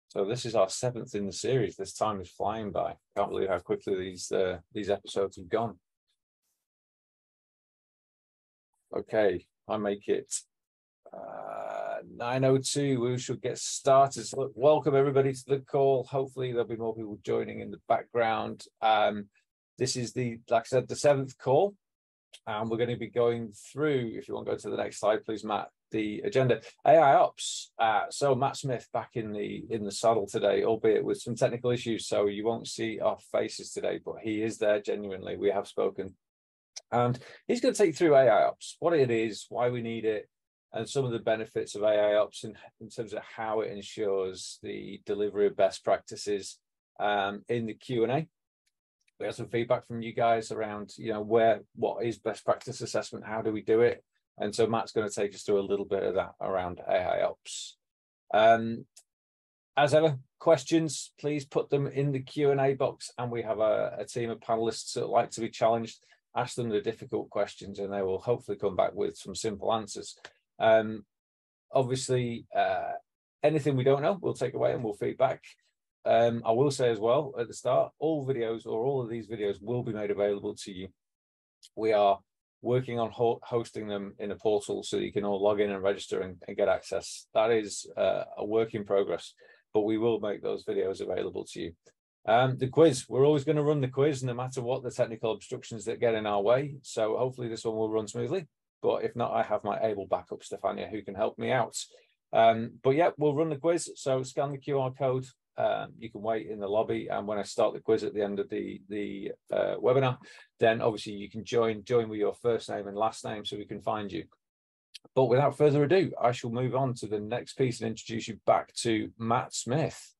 So this is our seventh in the series. This time is flying by. Can't believe how quickly these episodes have gone. Okay, I make it 9:02. We should get started. So look, welcome everybody to the call. Hopefully there'll be more people joining in the background. This is like I said, the seventh call, and we're going to be going through. If you want to go to the next slide, please, Matt. The agenda. AIOps. So Matt Smith back in the saddle today, albeit with some technical issues. So you won't see our faces today, but he is there genuinely. We have spoken, and he's going to take you through AIOps, what it is, why we need it, and some of the benefits of AIOps in terms of how it ensures the delivery of best practices. In the Q&A, we had some feedback from you guys around, what is best practice assessment? How do we do it? And so Matt's going to take us through a little bit of that around AIOps. As ever, questions, please put them in the Q&A box, and we have a team of panelists that like to be challenged. Ask them the difficult questions, and they will hopefully come back with some simple answers. Obviously, anything we don't know, we'll take away and we'll feed back. I will say as well at the start, all videos or all of these videos will be made available to you. We are working on hosting them in a portal so you can all log in and register and get access. That is a work in progress, but we will make those videos available to you. The quiz, we're always going to run the quiz no matter what the technical obstructions that get in our way. So hopefully this one will run smoothly. But if not, I have my able backup, Stefania, who can help me out. But yeah, we'll run the quiz. So scan the QR code. You can wait in the lobby, and when I start the quiz at the end of the webinar, then obviously you can join with your first name and last name so we can find you. But without further ado, I shall move on to the next piece and introduce you back to Matt Smith.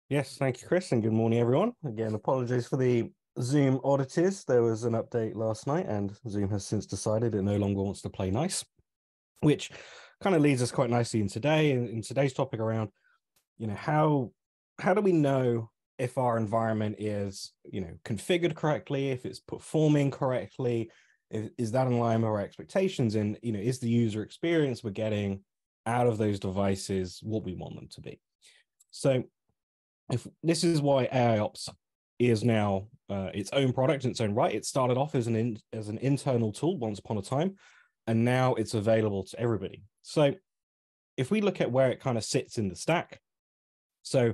Yes, thank you, Chris, and good morning, everyone. Again, apologies for the Zoom oddities. There was an update last night, and Zoom has since decided it no longer wants to play nice, which kind of leads us quite nicely in today's topic around, how do we know if our environment is, configured correctly, if it's performing correctly, is that in line with our expectations, and, is the user experience we're getting out of those devices what we want them to be? So if this is why AIOps is now its own product in its own right. It started off as an internal tool once upon a time, and now it's available to everybody. So if we look at where it kind of sits in the stack, so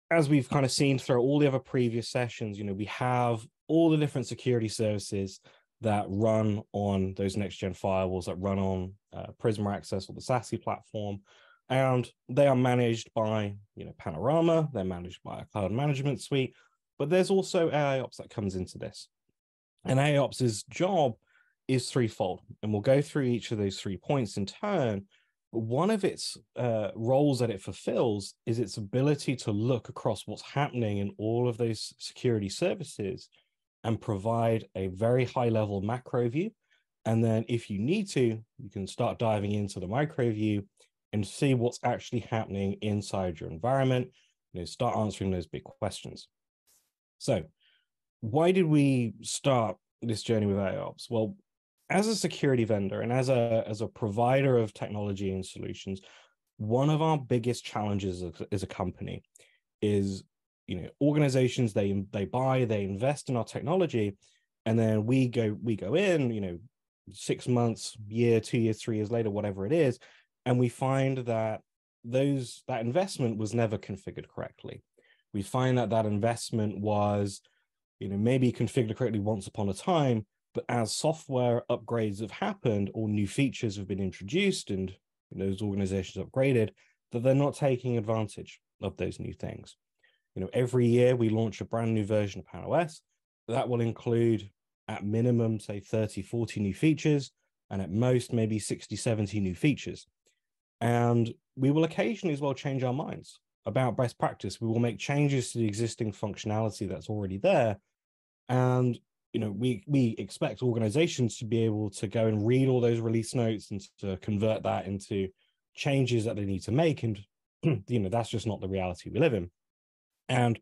as we've kind of seen through all the other previous sessions, we have all the different security services that run on those next-gen firewalls, that run on Prisma Access or the SASE platform, and they are managed by, Panorama. They're managed by a cloud management suite, but there's also AIOps that comes into this. And AIOps' job is threefold, and we'll go through each of those 3 points in turn. But one of its roles that it fulfills is its ability to look across what's happening in all of those security services and provide a very high-level macro view. And then if you need to, you can start diving into the micro view and see what's actually happening inside your environment, start answering those big questions. So why did we start this journey with AIOps? Well, as a security vendor and as a provider of technology and solutions, one of our biggest challenges as a company is, organizations, they invest in our technology, and then we go in, 6 months, year, 2 years, 3 years later, whatever it is, and we find that that investment was never configured correctly. We find that investment was, maybe configured correctly once upon a time, but as software upgrades have happened or new features have been introduced and those organizations upgraded, that they're not taking advantage of those new things. Every year we launch a brand new version of PanOS that will include at minimum, say 30, 40 new features, and at most maybe 60, 70 new features. And we will occasionally as well change our minds about best practice. We will make changes to the existing functionality that's already there. And we expect organizations to be able to go and read all those release notes and to convert that into changes that they need to make. And, that's just not the reality we live in. And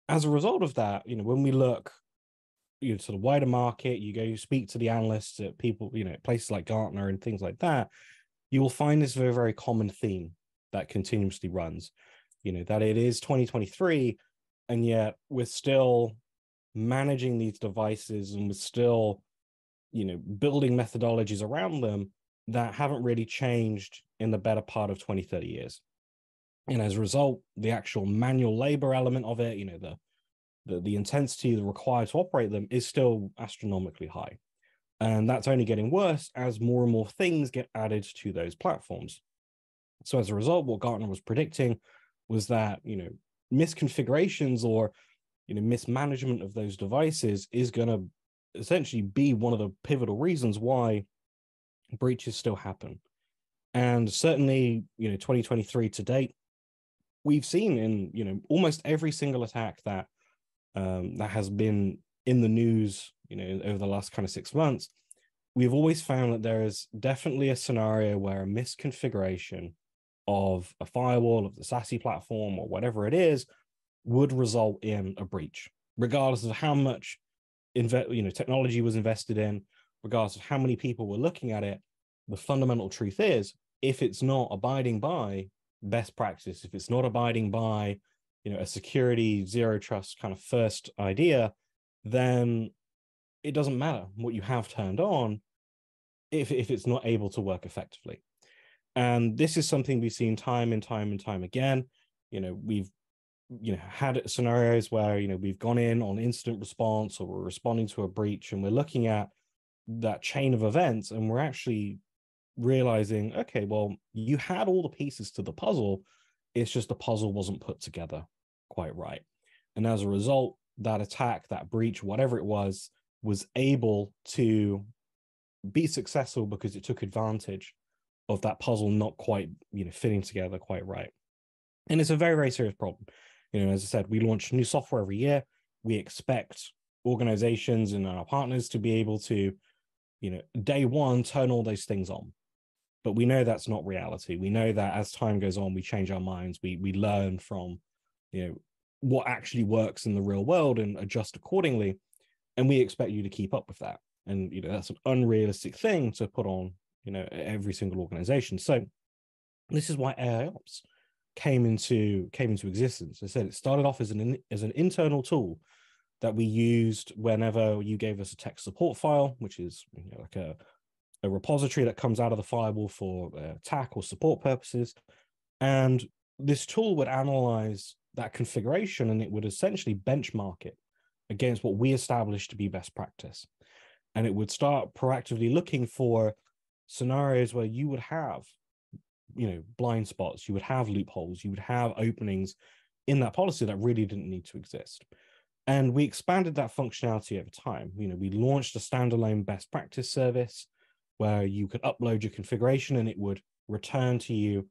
as a result of that, when we look to the wider market, you go speak to the analysts at people, places like Gartner and things like that, you will find this very, very common theme that continuously runs. that it is 2023, and yet we're still managing these devices, and we're still, building methodologies around them that haven't really changed in the better part of 20, 30 years. And as a result, the actual manual labor element of it, the intensity required to operate them is still astronomically high. And that's only getting worse as more and more things get added to those platforms. So as a result, what Gartner was predicting was that, misconfigurations or, mismanagement of those devices is going to essentially be one of the pivotal reasons why breaches still happen. And certainly, 2023 to date, we've seen in, almost every single attack that that has been in the news, over the last kind of 6 months, we've always found that there is definitely a scenario where a misconfiguration of a firewall, of the SASE platform, or whatever it is, would result in a breach, regardless of how much technology was invested in, regardless of how many people were looking at it. The fundamental truth is, if it's not abiding by best practice, if it's not abiding by, a security zero trust kind of first idea, then it doesn't matter what you have turned on if it's not able to work effectively. And this is something we've seen time and time and time again. We've had scenarios where we've gone in on incident response, or we're responding to a breach, and we're looking at that chain of events, and we're actually realizing, okay, well, you had all the pieces to the puzzle, it's just the puzzle wasn't put together quite right. And as a result, that attack, that breach, whatever it was able to be successful because it took advantage of that puzzle not quite fitting together quite right. And it's a very, very serious problem. As I said, we launch new software every year. We expect organizations and our partners to be able to day one turn all those things on. But we know that's not reality. We know that as time goes on, we change our minds. We learn from what actually works in the real world and adjust accordingly. And we expect you to keep up with that. And that's an unrealistic thing to put on every single organization. So this is why AIOps came into existence. I said it started off as an internal tool that we used whenever you gave us a tech support file, which is like a repository that comes out of the firewall for attack or support purposes. And this tool would analyze that configuration, and it would essentially benchmark it against what we established to be best practice. And it would start proactively looking for scenarios where you would have, blind spots, you would have loopholes, you would have openings in that policy that really didn't need to exist. And we expanded that functionality over time. We launched a standalone best practice service where you could upload your configuration and it would return to you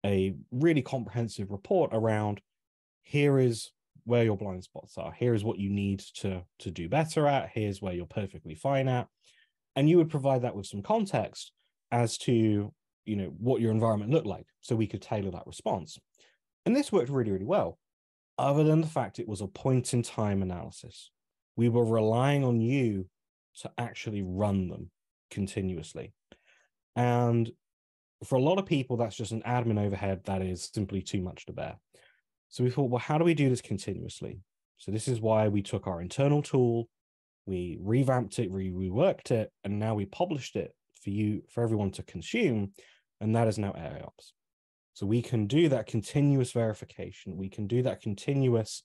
a really comprehensive report around, here is where your blind spots are, here is what you need to do better at, here's where you're perfectly fine at. And you would provide that with some context as to what your environment looked like, so we could tailor that response. And this worked really, really well, other than the fact it was a point in time analysis. We were relying on you to actually run them continuously. And for a lot of people, that's just an admin overhead that is simply too much to bear. So we thought, well, how do we do this continuously? So this is why we took our internal tool, we revamped it, reworked it, and now we published it for everyone to consume. And that is now AIOps. So we can do that continuous verification. We can do that continuous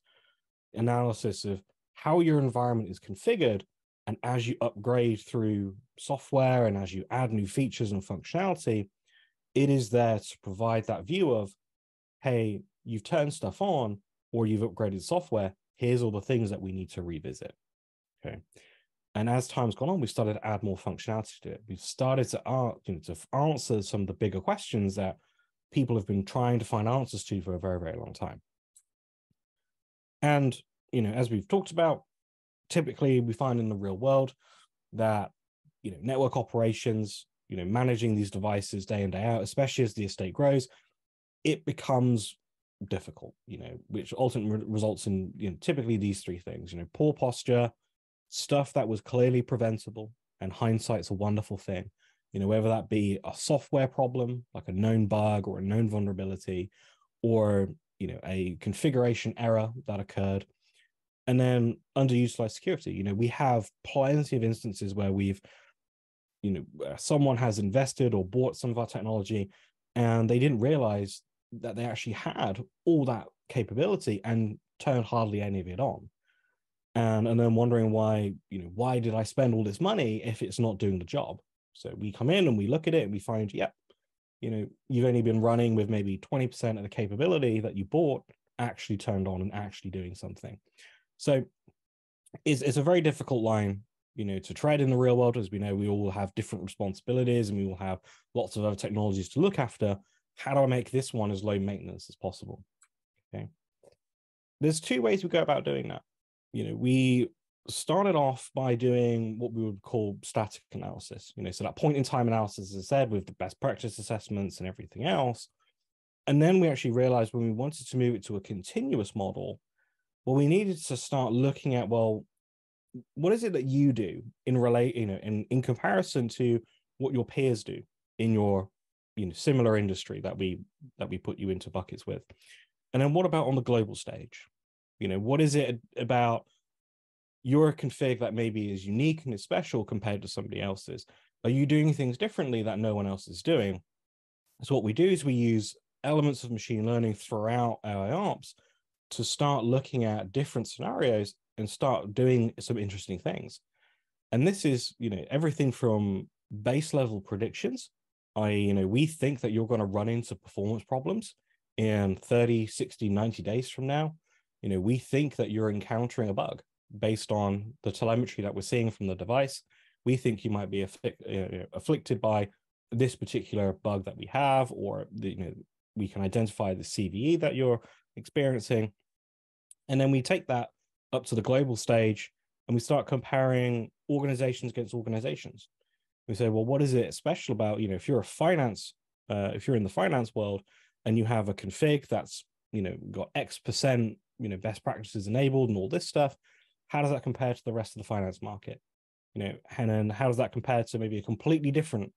analysis of how your environment is configured. And as you upgrade through software and as you add new features and functionality, it is there to provide that view of, hey, you've turned stuff on or you've upgraded software. Here's all the things that we need to revisit. Okay. And as time's gone on, we started to add more functionality to it. We've started to answer some of the bigger questions that people have been trying to find answers to for a very, very long time. And, as we've talked about, typically we find in the real world that, network operations, managing these devices day in, day out, especially as the estate grows, it becomes difficult, which ultimately results in, typically these three things, poor posture, stuff that was clearly preventable, and hindsight's a wonderful thing, whether that be a software problem, like a known bug or a known vulnerability, or a configuration error that occurred. And then underutilized security, we have plenty of instances where we've, someone has invested or bought some of our technology and they didn't realize that they actually had all that capability and turned hardly any of it on. And then wondering why did I spend all this money if it's not doing the job? So we come in and we look at it and we find, you've only been running with maybe 20% of the capability that you bought actually turned on and actually doing something. So it's a very difficult line, to tread in the real world. As we know, we all have different responsibilities and we will have lots of other technologies to look after. How do I make this one as low maintenance as possible? Okay. There's two ways we go about doing that. We started off by doing what we would call static analysis, so that point in time analysis, as I said, with the best practice assessments and everything else. And then we actually realized when we wanted to move it to a continuous model, well, we needed to start looking at, well, what is it that you do in comparison to what your peers do in your similar industry that we put you into buckets with? And then what about on the global stage? What is it about your config that maybe is unique and is special compared to somebody else's? Are you doing things differently that no one else is doing? So what we do is we use elements of machine learning throughout AIOps to start looking at different scenarios and start doing some interesting things. And this is, everything from base level predictions. We think that you're going to run into performance problems in 30, 60, 90 days from now. We think that you're encountering a bug based on the telemetry that we're seeing from the device. We think you might be afflicted by this particular bug that we have, or we can identify the CVE that you're experiencing. And then we take that up to the global stage and we start comparing organizations against organizations. We say, well, what is it special about, if you're if you're in the finance world and you have a config that's, got X%, best practices enabled and all this stuff, how does that compare to the rest of the finance market? And then how does that compare to maybe a completely different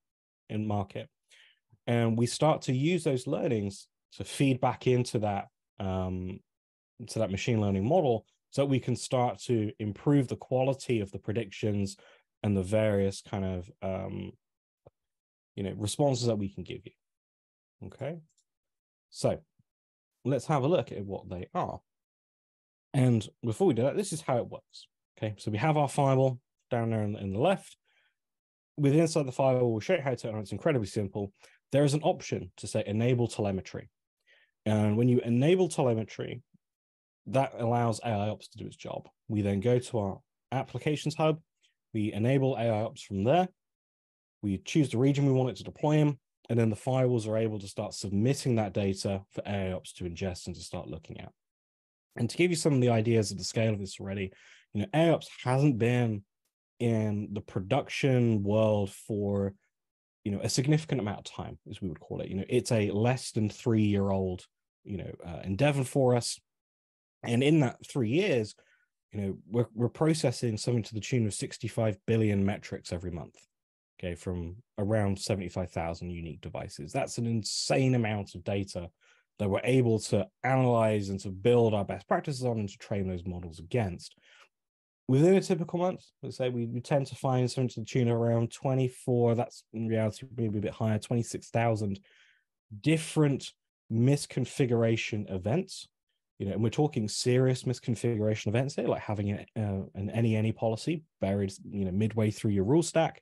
market? And we start to use those learnings to feed back into that machine learning model, so that we can start to improve the quality of the predictions and the various kind of responses that we can give you. Okay, so let's have a look at what they are. And before we do that, this is how it works. Okay, so we have our firewall down there in the left. With inside the firewall, we'll show you how to turn on. It's incredibly simple. There is an option to say enable telemetry. And when you enable telemetry, that allows AIOps to do its job. We then go to our applications hub. We enable AIOps from there. We choose the region we want it to deploy in. And then the firewalls are able to start submitting that data for AIOps to ingest and to start looking at. And to give you some of the ideas of the scale of this already, AIOps hasn't been in the production world for, a significant amount of time, as we would call it. It's a less than 3-year-old, endeavor for us. And in that 3 years, we're processing something to the tune of 65 billion metrics every month. Okay, from around 75,000 unique devices. That's an insane amount of data that we're able to analyze and to build our best practices on and to train those models against. Within a typical month, let's say we tend to find something to the tune of around 24, that's in reality maybe a bit higher, 26,000 different misconfiguration events. And we're talking serious misconfiguration events here, like having an any policy buried, midway through your rule stack.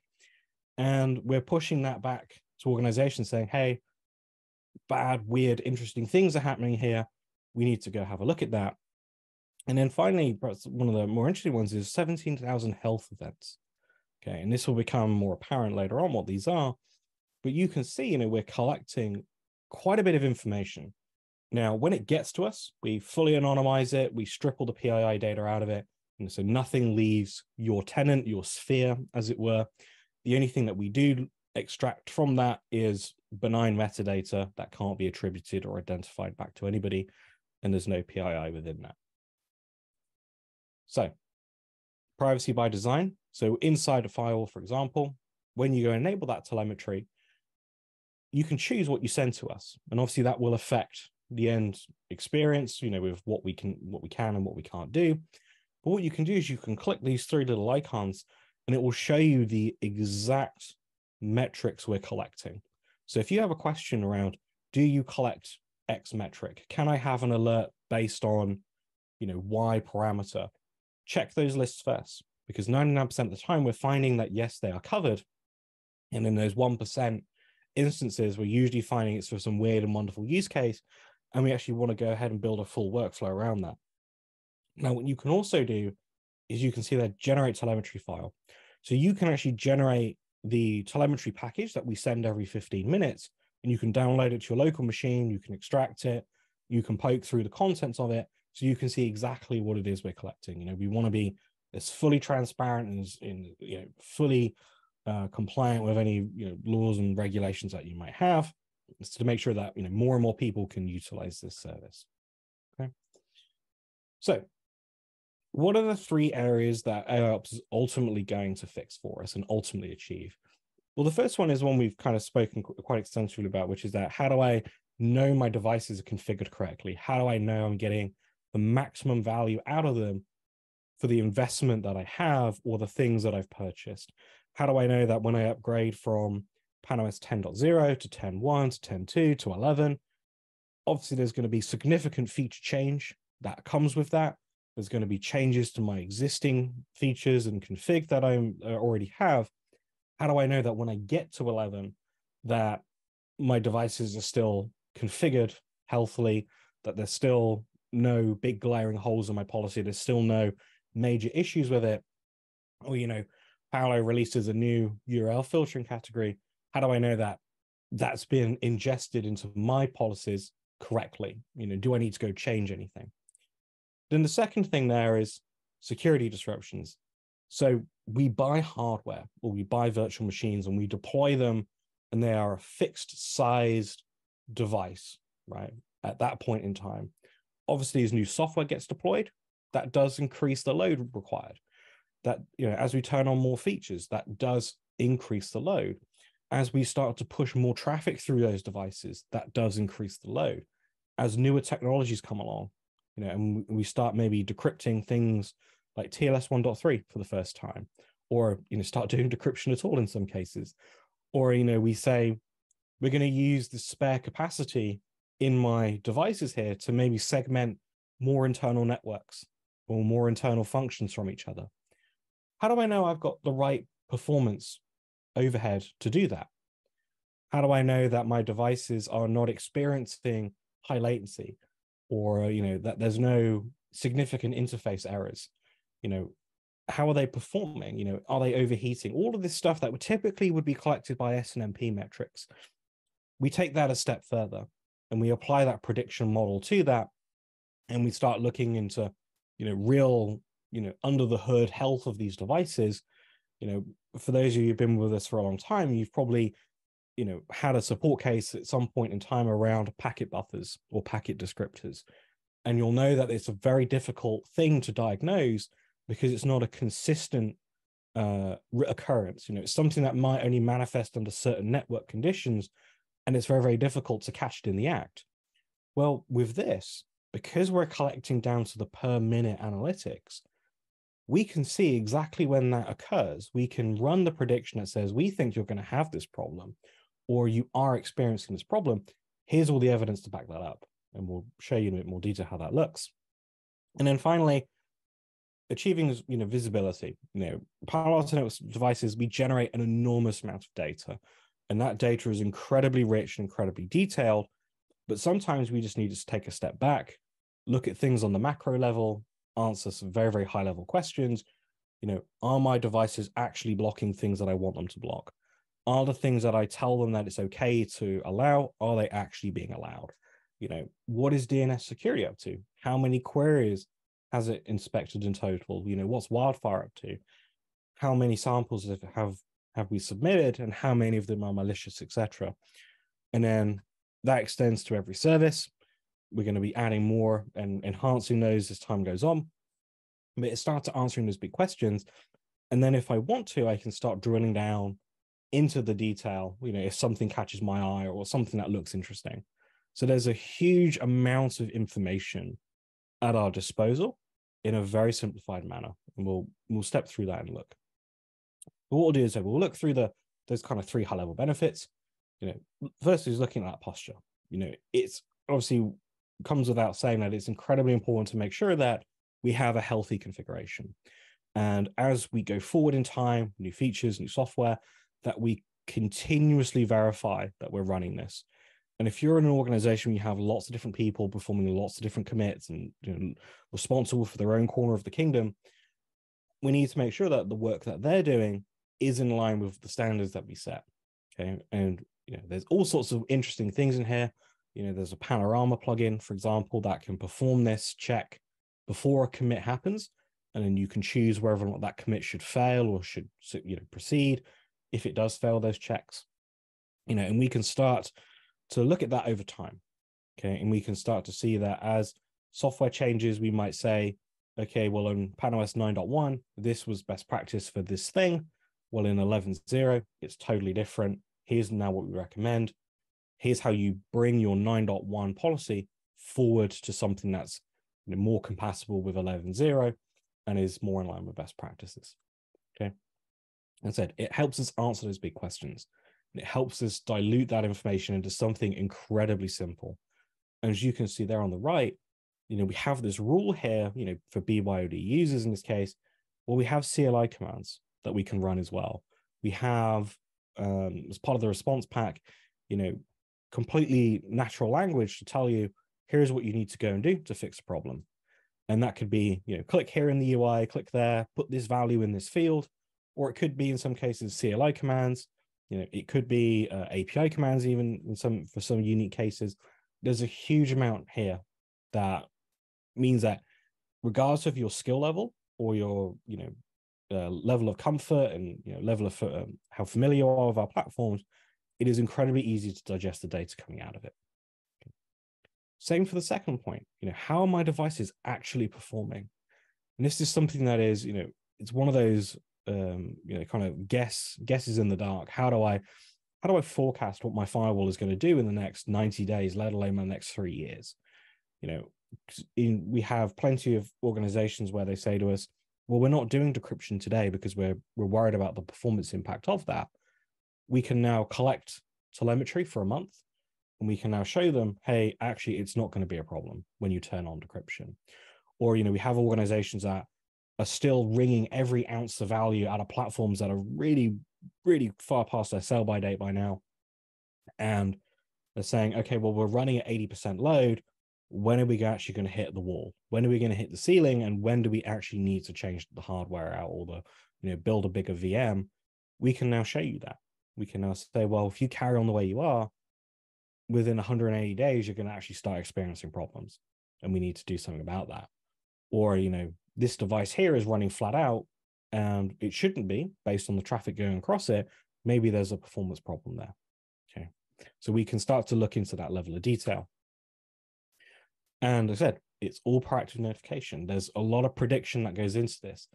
And we're pushing that back to organizations saying, hey, bad, weird, interesting things are happening here. We need to go have a look at that. And then finally, perhaps one of the more interesting ones is 17,000 health events. Okay, and this will become more apparent later on what these are. But you can see, we're collecting quite a bit of information. Now, when it gets to us, we fully anonymize it. We strip all the PII data out of it. And so nothing leaves your tenant, your sphere, as it were. The only thing that we do extract from that is benign metadata that can't be attributed or identified back to anybody. And there's no PII within that. So privacy by design. So inside a firewall, for example, when you go enable that telemetry, you can choose what you send to us. And obviously that will affect the end experience, with what we can and what we can't do. But what you can do is you can click these three little icons and it will show you the exact metrics we're collecting. So if you have a question around, do you collect X metric? Can I have an alert based on, Y parameter? Check those lists first, because 99% of the time we're finding that, yes, they are covered. And in those 1% instances, we're usually finding it's for some weird and wonderful use case. And we actually want to go ahead and build a full workflow around that. Now, what you can also do is you can see that generate telemetry file. So you can actually generate the telemetry package that we send every 15 minutes, and you can download it to your local machine. You can extract it. You can poke through the contents of it, so you can see exactly what it is we're collecting. We want to be as fully transparent and as fully compliant with any laws and regulations that you might have, to make sure that more and more people can utilize this service. Okay. So, what are the three areas that AIOps is ultimately going to fix for us and ultimately achieve? Well, the first one is one we've kind of spoken quite extensively about, which is that how do I know my devices are configured correctly? How do I know I'm getting the maximum value out of them for the investment that I have or the things that I've purchased? How do I know that when I upgrade from PanOS 10.0 to 10.1 to 10.2 to 11, obviously there's going to be significant feature change that comes with that. There's going to be changes to my existing features and config that I already have. How do I know that when I get to 11, that my devices are still configured healthily, that there's still no big glaring holes in my policy, there's still no major issues with it? Or, Paolo releases a new URL filtering category. How do I know that that's been ingested into my policies correctly? Do I need to go change anything? Then the second thing there is security disruptions. So we buy hardware or we buy virtual machines and we deploy them, and they are a fixed sized device, right? At that point in time, obviously as new software gets deployed, that does increase the load required. That, as we turn on more features, that does increase the load. As we start to push more traffic through those devices, that does increase the load. As newer technologies come along, and we start maybe decrypting things like TLS 1.3 for the first time, or, start doing decryption at all in some cases, or, we say we're going to use the spare capacity in my devices here to maybe segment more internal networks or more internal functions from each other. How do I know I've got the right performance overhead to do that? How do I know that my devices are not experiencing high latency, or, that there's no significant interface errors? How are they performing? Are they overheating? All of this stuff that would be collected by SNMP metrics. We take that a step further and we apply that prediction model to that, and we start looking into, real, under the hood health of these devices. For those of you who've been with us for a long time, you've probably, had a support case at some point in time around packet buffers or packet descriptors. And you'll know that it's a very difficult thing to diagnose because it's not a consistent occurrence. It's something that might only manifest under certain network conditions, and it's very, very difficult to catch it in the act. Well, with this, because we're collecting down to the per minute analytics, we can see exactly when that occurs. We can run the prediction that says, we think you're going to have this problem, or you are experiencing this problem. Here's all the evidence to back that up. And we'll show you in a bit more detail how that looks. And then finally, achieving visibility. Palo Alto Networks devices, we generate an enormous amount of data. And that data is incredibly rich and incredibly detailed. But sometimes we just need to take a step back, look at things on the macro level, answer some very, very high level questions. Are my devices actually blocking things that I want them to block? Are the things that I tell them that it's okay to allow, are they actually being allowed? What is DNS security up to? How many queries has it inspected in total? What's Wildfire up to? How many samples have we submitted, and how many of them are malicious, etc.? And then that extends to every service. We're going to be adding more and enhancing those as time goes on. But it starts answering those big questions. And then if I want to, I can start drilling down into the detail, if something catches my eye or something that looks interesting. So there's a huge amount of information at our disposal in a very simplified manner. And we'll step through that and look. But what we'll do is we'll look through those kind of 3 high-level benefits. First is looking at that posture. It's obviously comes without saying that it's incredibly important to make sure that we have a healthy configuration. And as we go forward in time, new features, new software, that we continuously verify that we're running this. And if you're in an organization, you have lots of different people performing lots of different commits and responsible for their own corner of the kingdom, we need to make sure that the work that they're doing is in line with the standards that we set. Okay. And there's all sorts of interesting things in here. There's a panorama plugin, for example, that can perform this check before a commit happens. And then you can choose whether or not that commit should fail or should proceed if it does fail those checks. And we can start to look at that over time. Okay. And we can start to see that as software changes, we might say, okay, well, in PanOS 9.1, this was best practice for this thing. Well, in 11.0, it's totally different. Here's now what we recommend. Here's how you bring your 9.1 policy forward to something that's more compatible with 11.0 and is more in line with best practices. Okay. As I said, it helps us answer those big questions. It helps us dilute that information into something incredibly simple. And as you can see there on the right, we have this rule here, for BYOD users in this case, well, we have CLI commands that we can run as well. We have, as part of the response pack, completely natural language to tell you, here's what you need to go and do to fix a problem. And that could be, click here in the UI, click there, put this value in this field, or it could be in some cases CLI commands. It could be API commands, even for some unique cases. There's a huge amount here that means that regardless of your skill level or your level of comfort and level of how familiar you are with our platforms, it is incredibly easy to digest the data coming out of it. Okay. Same for the second point. How are my devices actually performing? And this is something that is it's one of those kind of guesses in the dark. How do I forecast what my firewall is going to do in the next 90 days, let alone the next 3 years? We have plenty of organizations where they say to us, well, we're not doing decryption today because we're worried about the performance impact of that. We can now collect telemetry for a month, and we can now show them, hey, actually, it's not going to be a problem when you turn on decryption. Or, we have organizations that are still wringing every ounce of value out of platforms that are really, really far past their sell-by date by now. And they're saying, okay, well, we're running at 80% load. When are we actually going to hit the wall? When are we going to hit the ceiling? And when do we actually need to change the hardware out or build a bigger VM? We can now show you that. We can now say, well, if you carry on the way you are, within 180 days, you're going to actually start experiencing problems. And we need to do something about that. Or, this device here is running flat out and it shouldn't be based on the traffic going across it. Maybe there's a performance problem there. Okay. So we can start to look into that level of detail. And as I said, it's all proactive notification. There's a lot of prediction that goes into this.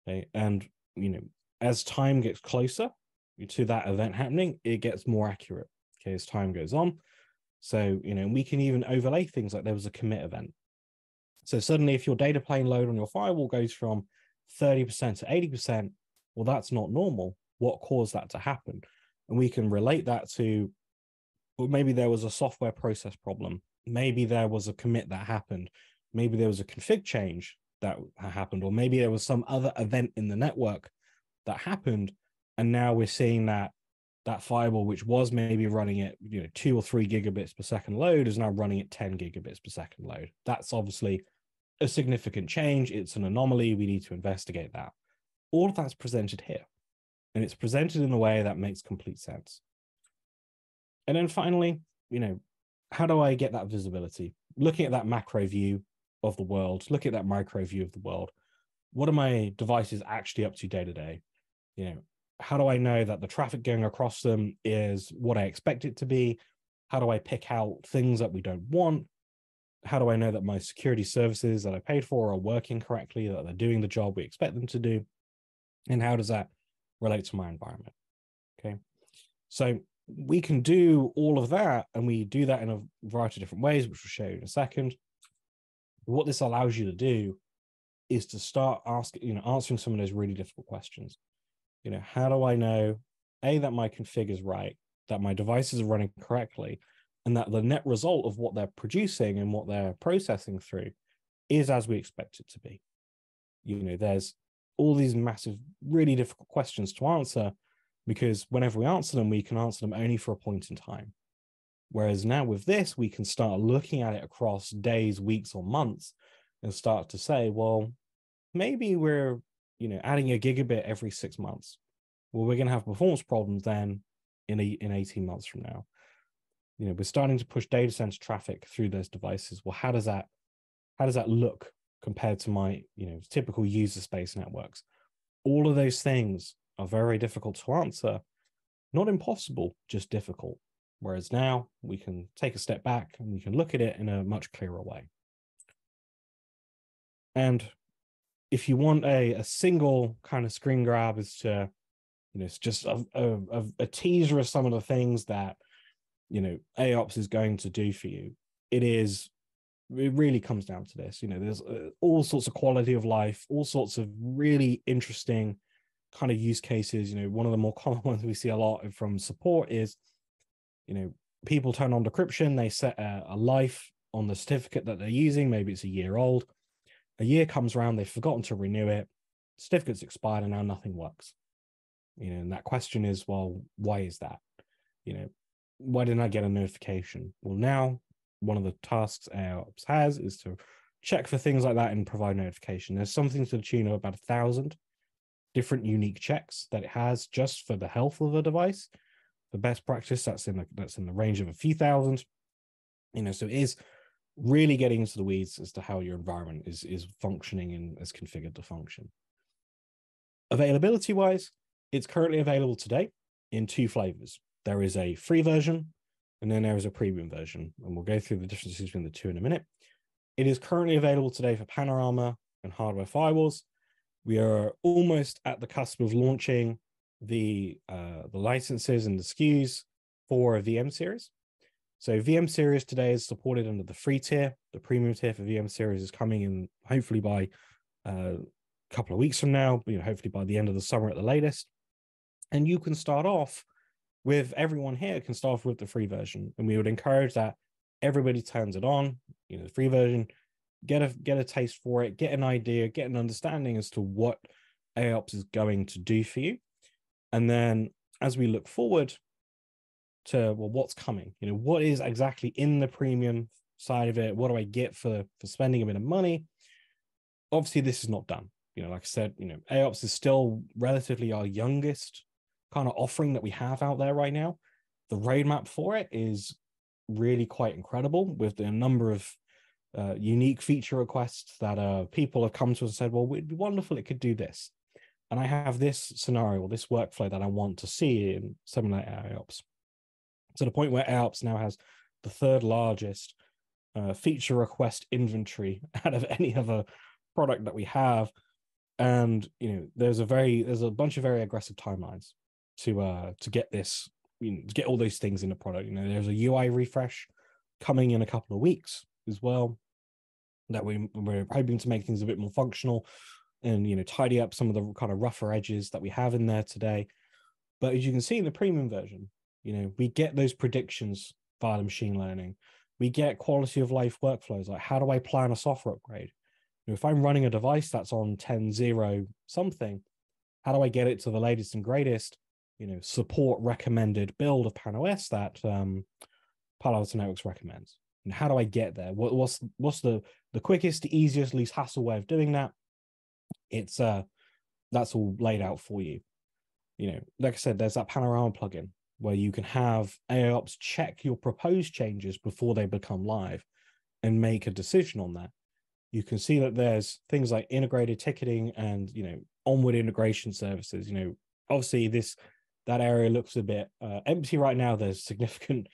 Okay. And, as time gets closer to that event happening, it gets more accurate. Okay. As time goes on. So, we can even overlay things like there was a commit event. So suddenly if your data plane load on your firewall goes from 30% to 80%, well, that's not normal. What caused that to happen? And we can relate that to, well, maybe there was a software process problem. Maybe there was a commit that happened. Maybe there was a config change that happened, or maybe there was some other event in the network that happened. And now we're seeing that firewall, which was maybe running at 2 or 3 gigabits per second load, is now running at 10 gigabits per second load. That's obviously a significant change. It's an anomaly. We need to investigate that. All of that's presented here, and it's presented in a way that makes complete sense. And then finally, how do I get that visibility? Looking at that macro view of the world, looking at that micro view of the world, what are my devices actually up to day to day? How do I know that the traffic going across them is what I expect it to be? How do I pick out things that we don't want? How do I know that my security services that I paid for are working correctly, that they're doing the job we expect them to do? And how does that relate to my environment? Okay. So we can do all of that, and we do that in a variety of different ways, which we'll show you in a second. What this allows you to do is to start asking, answering some of those really difficult questions. How do I know, A, that my config is right, that my devices are running correctly, and that the net result of what they're producing and what they're processing through is as we expect it to be? There's all these massive, really difficult questions to answer, because whenever we answer them, we can answer them only for a point in time. Whereas now with this, we can start looking at it across days, weeks, or months and start to say, well, maybe we're, adding a gigabit every 6 months. Well, we're going to have performance problems then in 18 months from now. We're starting to push data center traffic through those devices. Well, how does that look compared to my, typical user space networks? All of those things are very difficult to answer. Not impossible, just difficult. Whereas now we can take a step back and we can look at it in a much clearer way. And if you want a single kind of screen grab as to, it's just a teaser of some of the things that, AIOps is going to do for you, it really comes down to this. There's all sorts of quality of life, all sorts of really interesting kind of use cases. One of the more common ones we see a lot from support is, people turn on decryption, they set a life on the certificate that they're using. Maybe it's a year old. A year comes around, they've forgotten to renew it. Certificate's expired, and now nothing works. And that question is, well, why is that? Why didn't I get a notification? Well, now one of the tasks AIOps has is to check for things like that and provide notification. There's something to the tune of about 1,000 different unique checks that it has just for the health of the device. The best practice, that's in the range of a few thousand. So it is really getting into the weeds as to how your environment is functioning and is configured to function. Availability wise, it's currently available today in 2 flavors. There is a free version, and then there is a premium version, and we'll go through the differences between the two in a minute. It is currently available today for Panorama and hardware firewalls. We are almost at the cusp of launching the licenses and the SKUs for VM series. So VM series today is supported under the free tier. The premium tier for VM series is coming in hopefully by a couple of weeks from now, hopefully by the end of the summer at the latest. And you can start off with, everyone here can start off with the free version. And we would encourage that everybody turns it on, the free version, get a taste for it, get an idea, get an understanding as to what AIOps is going to do for you. And then as we look forward to, well, what's coming, what is exactly in the premium side of it? What do I get for spending a bit of money? Obviously, this is not done. Like I said, AIOps is still relatively our youngest kind of offering that we have out there right now. The roadmap for it is really quite incredible, with the number of unique feature requests that people have come to us and said, well, it'd be wonderful, it could do this. And I have this scenario, this workflow that I want to see in something like AIOps. To the point where AIOps now has the 3rd largest feature request inventory out of any other product that we have. And there's a bunch of very aggressive timelines to get this, to get all those things in the product. There's a UI refresh coming in a couple of weeks as well, that we're hoping to make things a bit more functional and tidy up some of the kind of rougher edges that we have in there today. But as you can see in the premium version, we get those predictions via the machine learning. We get quality of life workflows, like how do I plan a software upgrade? If I'm running a device that's on 10.0 something, how do I get it to the latest and greatest, support recommended build of PanOS that Palo Alto Networks recommends? And how do I get there? What's the quickest, the easiest, least hassle way of doing that? It's that's all laid out for you. Like I said, there's that Panorama plugin where you can have AIOps check your proposed changes before they become live and make a decision on that. You can see that there's things like integrated ticketing and onward integration services. Obviously that area looks a bit empty right now. There's significant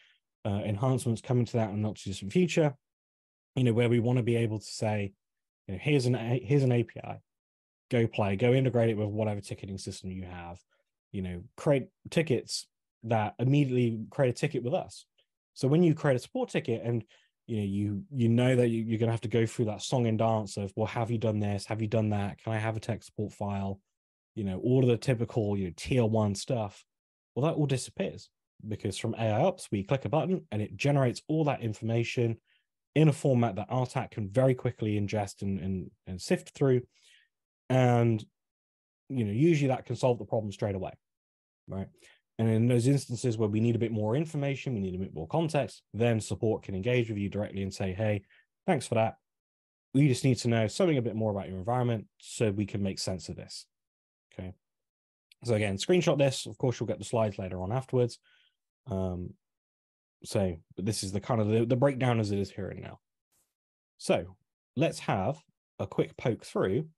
enhancements coming to that in the not too distant future, where we want to be able to say, here's an API, go integrate it with whatever ticketing system you have, create tickets that immediately create a ticket with us. So when you create a support ticket and you know that you're going to have to go through that song and dance of, well, have you done this? Have you done that? Can I have a tech support file? All of the typical tier 1 stuff. Well, that all disappears because from AIOps, we click a button and it generates all that information in a format that RTAC can very quickly ingest and sift through. And, usually that can solve the problem straight away, right? And in those instances where we need a bit more information, we need a bit more context, then support can engage with you directly and say, hey, thanks for that. We just need to know something a bit more about your environment so we can make sense of this. Okay. So again, screenshot this. Of course, you'll get the slides later on afterwards. But this is the kind of the breakdown as it is here and now. So let's have a quick poke through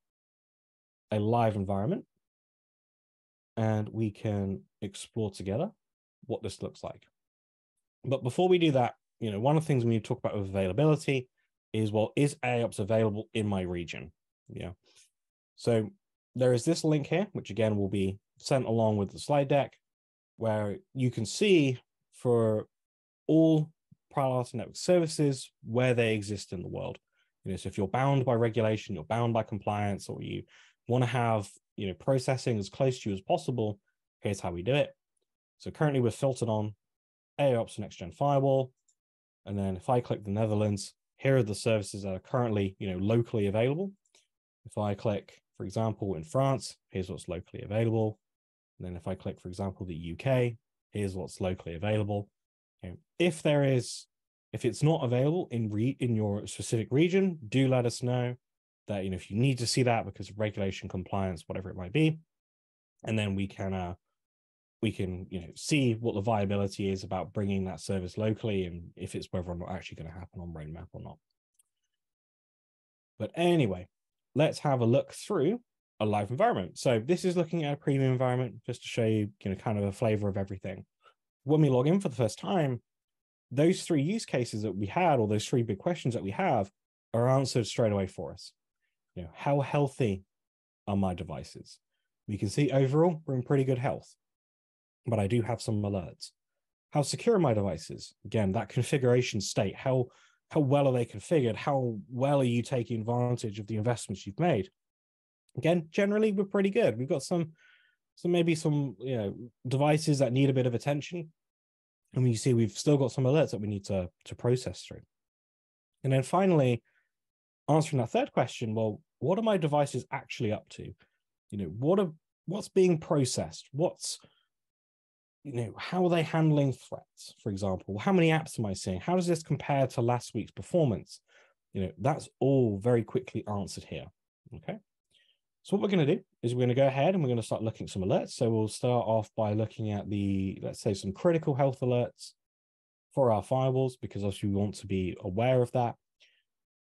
a live environment, and we can explore together what this looks like. But before we do that, one of the things we need to talk about with availability is, well, is AIOps available in my region? Yeah. So there is this link here, which again will be sent along with the slide deck, where you can see for all Palo Alto Network services where they exist in the world. So if you're bound by regulation, you're bound by compliance, or you want to have processing as close to you as possible, here's how we do it. So currently we're filtered on AIOps Next Gen Firewall. And then if I click the Netherlands, here are the services that are currently locally available. If I click, for example, in France, here's what's locally available. And then if I click, for example, the UK, here's what's locally available. If it's not available in your specific region, do let us know that, if you need to see that because of regulation, compliance, whatever it might be. And then we can see what the viability is about bringing that service locally and if it's whether or not actually going to happen on roadmap or not. But anyway, let's have a look through a live environment. So this is looking at a premium environment just to show you, kind of a flavor of everything. When we log in for the first time, those 3 use cases that we had, or those 3 big questions that we have, are answered straight away for us. How healthy are my devices? We can see overall we're in pretty good health, but I do have some alerts. How secure are my devices? Again, that configuration state, how well are they configured? How well are you taking advantage of the investments you've made? Again, generally we're pretty good. We've got some devices that need a bit of attention. And you see we've still got some alerts that we need to process through. And then finally, answering that third question, well, what are my devices actually up to? What's being processed? How are they handling threats, for example? How many apps am I seeing? How does this compare to last week's performance? That's all very quickly answered here. Okay. So what we're going to do is we're going to go ahead and we're going to start looking at some alerts. So we'll start off by looking at let's say some critical health alerts for our firewalls, because obviously we want to be aware of that.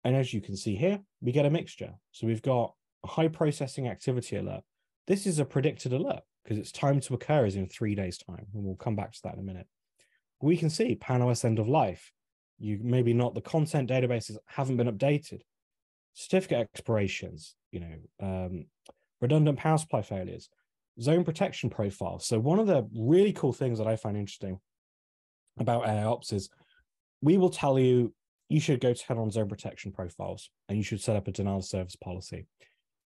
And as you can see here, we get a mixture. So we've got a high processing activity alert. This is a predicted alert because its time to occur is in 3 days' time. And we'll come back to that in a minute. We can see PAN-OS end of life. Maybe not, the content databases haven't been updated. Certificate expirations, redundant power supply failures, zone protection profile. So one of the really cool things that I find interesting about AIOps is we will tell you should go turn on zone protection profiles and you should set up a denial of service policy.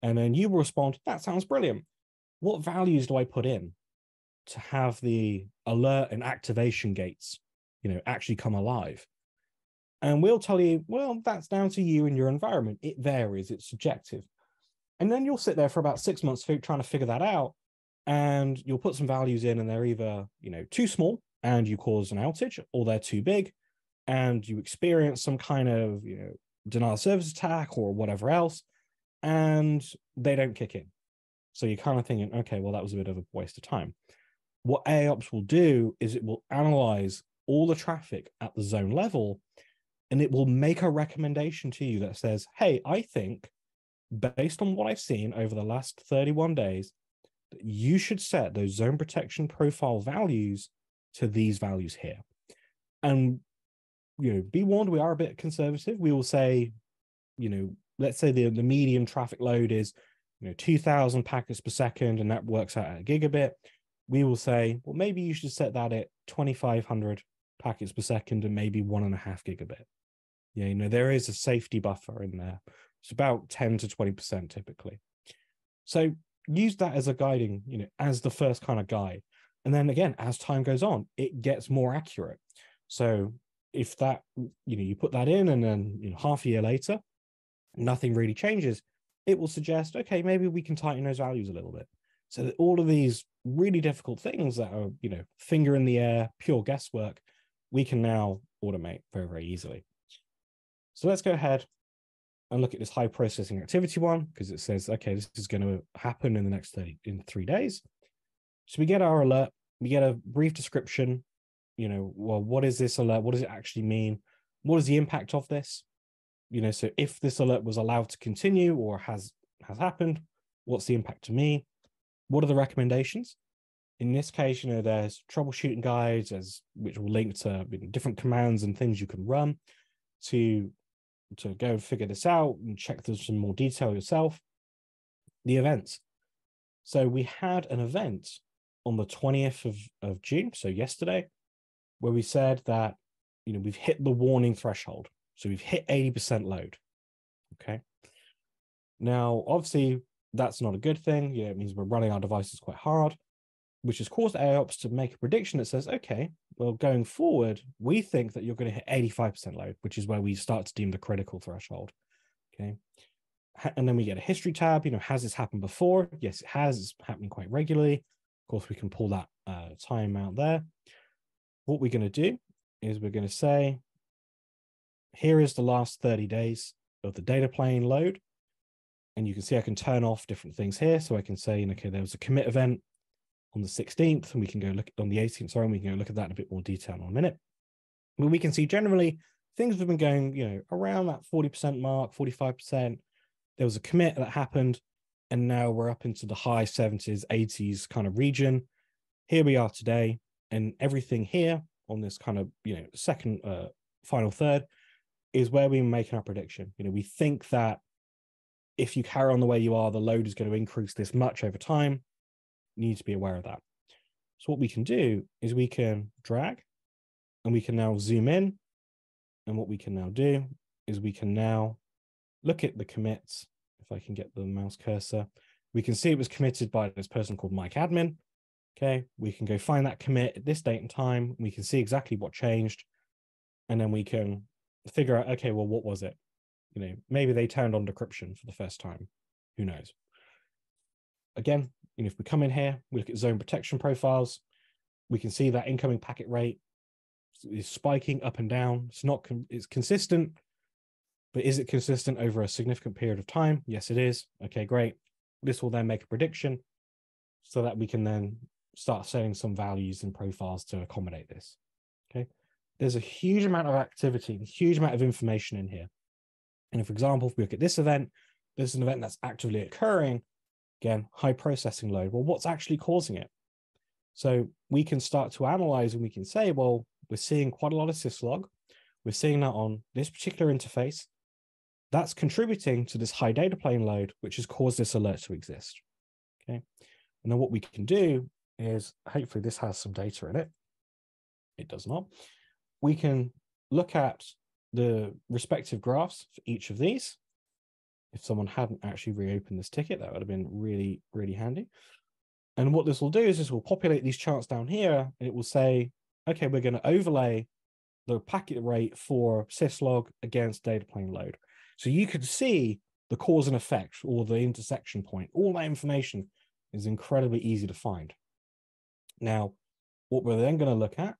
And then you will respond, that sounds brilliant. What values do I put in to have the alert and activation gates, actually come alive? And we'll tell you, well, that's down to you and your environment. It varies, it's subjective. And then you'll sit there for about 6 months trying to figure that out. And you'll put some values in and they're either, too small and you cause an outage, or they're too big and you experience some kind of, denial of service attack or whatever else, and they don't kick in. So you're kind of thinking, okay, well, that was a bit of a waste of time. What AIOps will do is it will analyze all the traffic at the zone level, and it will make a recommendation to you that says, hey, I think based on what I've seen over the last 31 days, that you should set those zone protection profile values to these values here. And, be warned, we are a bit conservative. We will say, let's say the median traffic load is, 2,000 packets per second, and that works out at a gigabit. we will say, well, maybe you should set that at 2,500 packets per second and maybe 1.5 gigabit. Yeah, there is a safety buffer in there. It's about 10 to 20% typically. So use that as a guiding, as the first kind of guide. And then again, as time goes on, it gets more accurate. So if that, you put that in and then, half a year later, nothing really changes, it will suggest, okay, maybe we can tighten those values a little bit. So that all of these really difficult things that are, finger in the air, pure guesswork, we can now automate very, very easily. So let's go ahead and look at this high processing activity one, because it says, okay, this is going to happen in the next 3 days. So we get our alert, we get a brief description, well, what is this alert? What does it actually mean? What is the impact of this? So if this alert was allowed to continue or has happened, what's the impact to me? What are the recommendations? In this case, there's troubleshooting guides which will link to different commands and things you can run to go and figure this out and check there's some more detail yourself. The events. So we had an event on the 20th of June, so yesterday, where we said that, we've hit the warning threshold. So we've hit 80% load. Okay. Now, obviously, that's not a good thing. It means we're running our devices quite hard, which has caused AIOps to make a prediction that says, okay, well, going forward, we think that you're going to hit 85% load, which is where we start to deem the critical threshold. Okay. And then we get a history tab. Has this happened before? Yes, it has. It's happening quite regularly. Of course, we can pull that time out there. What we're going to do is we're going to say, here is the last 30 days of the data plane load. And you can see I can turn off different things here. So I can say, okay, there was a commit event on the 16th, and we can go look on the 18th, sorry, and we can go look at that in a bit more detail in a minute. But we can see generally things have been going, around that 40% mark, 45%. There was a commit that happened, and now we're up into the high 70s, 80s kind of region. Here we are today, and everything here on this kind of, second, final third is where we're making our prediction. We think that if you carry on the way you are, the load is going to increase this much over time. You need to be aware of that. So what we can do is we can drag and we can now zoom in. And what we can now do is we can now look at the commits. If I can get the mouse cursor, we can see it was committed by this person called Mike Admin. Okay, we can go find that commit at this date and time. We can see exactly what changed. And then we can figure out, okay, well, what was it? Maybe they turned on decryption for the first time. Who knows? Again, if we come in here, we look at zone protection profiles, we can see that incoming packet rate is spiking up and down. It's consistent, but is it consistent over a significant period of time? Yes, it is. Okay, great. This will then make a prediction so that we can then start setting some values and profiles to accommodate this. Okay. There's a huge amount of activity, a huge amount of information in here. And for example, if we look at this event, this is an event that's actively occurring. Again, high processing load. Well, what's actually causing it? So we can start to analyze and we can say, well, we're seeing quite a lot of syslog. We're seeing that on this particular interface. That's contributing to this high data plane load, which has caused this alert to exist. Okay. And then what we can do is, hopefully this has some data in it. It does not. We can look at the respective graphs for each of these. If someone hadn't actually reopened this ticket, that would have been really, really handy. And what this will do is this will populate these charts down here, and it will say, okay, we're going to overlay the packet rate for syslog against data plane load. So you could see the cause and effect or the intersection point. All that information is incredibly easy to find. Now, what we're then going to look at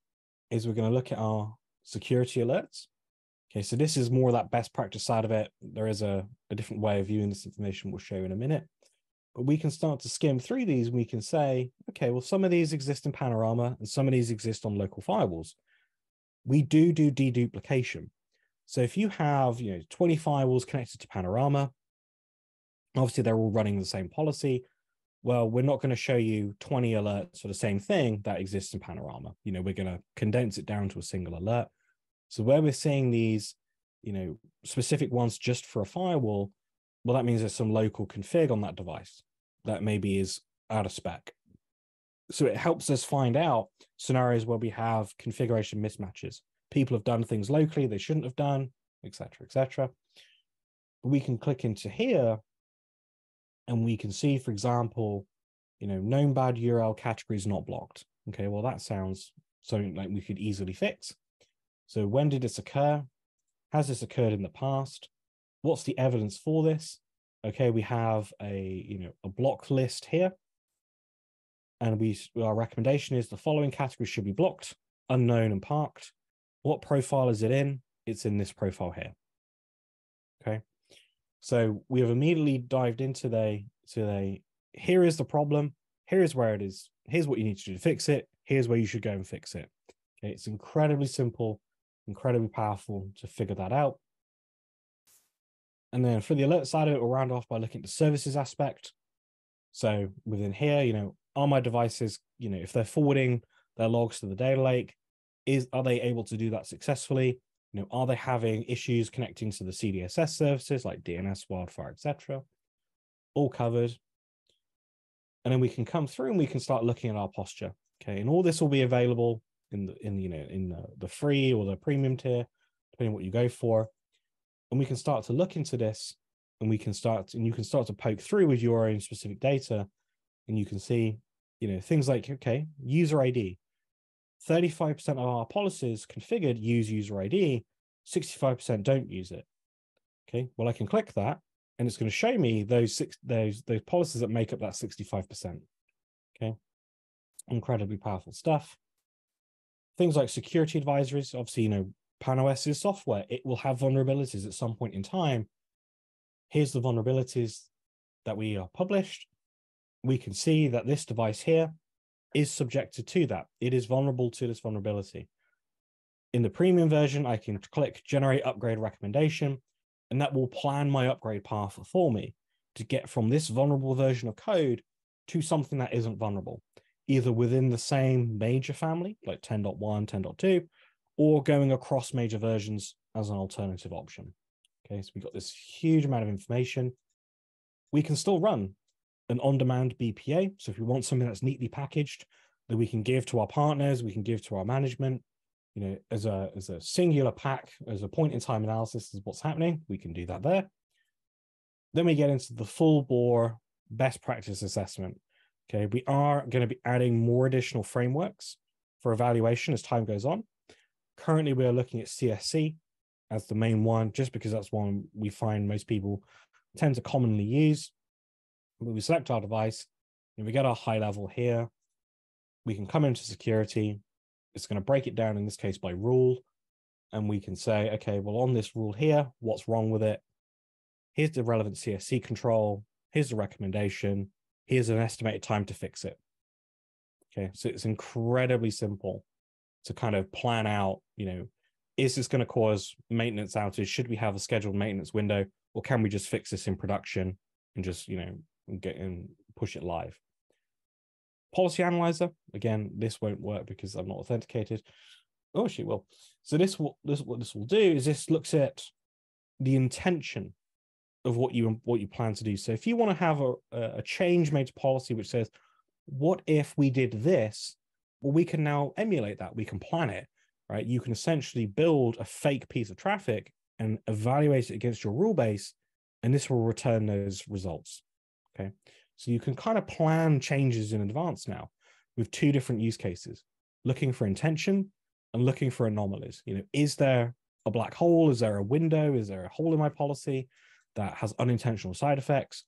is we're going to look at our security alerts. Okay, so this is more of that best practice side of it. There is a different way of viewing this information we'll show in a minute. But we can start to skim through these and we can say, okay, well, some of these exist in Panorama and some of these exist on local firewalls. We do deduplication. So if you have 20 firewalls connected to Panorama, obviously they're all running the same policy. Well, we're not going to show you 20 alerts for the same thing that exists in Panorama. We're going to condense it down to a single alert. So where we're seeing these, specific ones just for a firewall, well, that means there's some local config on that device that maybe is out of spec. So it helps us find out scenarios where we have configuration mismatches. People have done things locally they shouldn't have done, etc., etc. But we can click into here and we can see, for example, known bad URL categories not blocked. Okay, well, that sounds something like we could easily fix. So when did this occur? Has this occurred in the past? What's the evidence for this? Okay, we have a block list here. And our recommendation is the following categories should be blocked, unknown and parked. What profile is it in? It's in this profile here. Okay. So we have immediately dived into here is the problem. Here is where it is. Here's what you need to do to fix it. Here's where you should go and fix it. Okay. It's incredibly simple, incredibly powerful to figure that out. And then for the alert side of it, we'll round off by looking at the services aspect. So within here, are my devices, if they're forwarding their logs to the data lake, are they able to do that successfully? Are they having issues connecting to the CDSS services like DNS, Wildfire, etc.? All covered. And then we can come through and we can start looking at our posture. Okay, and all this will be available in the free or the premium tier, depending on what you go for. And we can start to look into this, and you can start to poke through with your own specific data, and you can see, things like, okay, user ID. 35% of our policies configured use user ID, 65% don't use it. Okay, well, I can click that, and it's going to show me those policies that make up that 65%. Okay, incredibly powerful stuff. Things like security advisories, obviously, PanOS's software, it will have vulnerabilities at some point in time. Here's the vulnerabilities that we are published. We can see that this device here is subjected to that. It is vulnerable to this vulnerability. In the premium version, I can click generate upgrade recommendation, and that will plan my upgrade path for me to get from this vulnerable version of code to something that isn't vulnerable, either within the same major family, like 10.1, 10.2, or going across major versions as an alternative option. Okay, so we've got this huge amount of information. We can still run an on-demand BPA. So if we want something that's neatly packaged that we can give to our partners, we can give to our management, as a singular pack, as a point-in-time analysis is what's happening, we can do that there. Then we get into the full-bore best practice assessment. Okay, we are going to be adding more additional frameworks for evaluation as time goes on. Currently, we are looking at CSC as the main one, just because that's one we find most people tend to commonly use. When we select our device, and we get our high level here, we can come into security. It's going to break it down, in this case, by rule. And we can say, okay, well, on this rule here, what's wrong with it? Here's the relevant CSC control. Here's the recommendation. Here's an estimated time to fix it. Okay, so it's incredibly simple to kind of plan out, is this going to cause maintenance outage? Should we have a scheduled maintenance window, or can we just fix this in production and just, get and push it live? Policy analyzer, again, this won't work because I'm not authenticated. Oh, she will. So what this will do is this looks at the intention of what you plan to do. So if you want to have a change made to policy which says, what if we did this? Well, we can now emulate that. We can plan it, right? You can essentially build a fake piece of traffic and evaluate it against your rule base, and this will return those results. Okay, so you can kind of plan changes in advance now with two different use cases, looking for intention and looking for anomalies. Is there a black hole? Is there a window? Is there a hole in my policy that has unintentional side effects?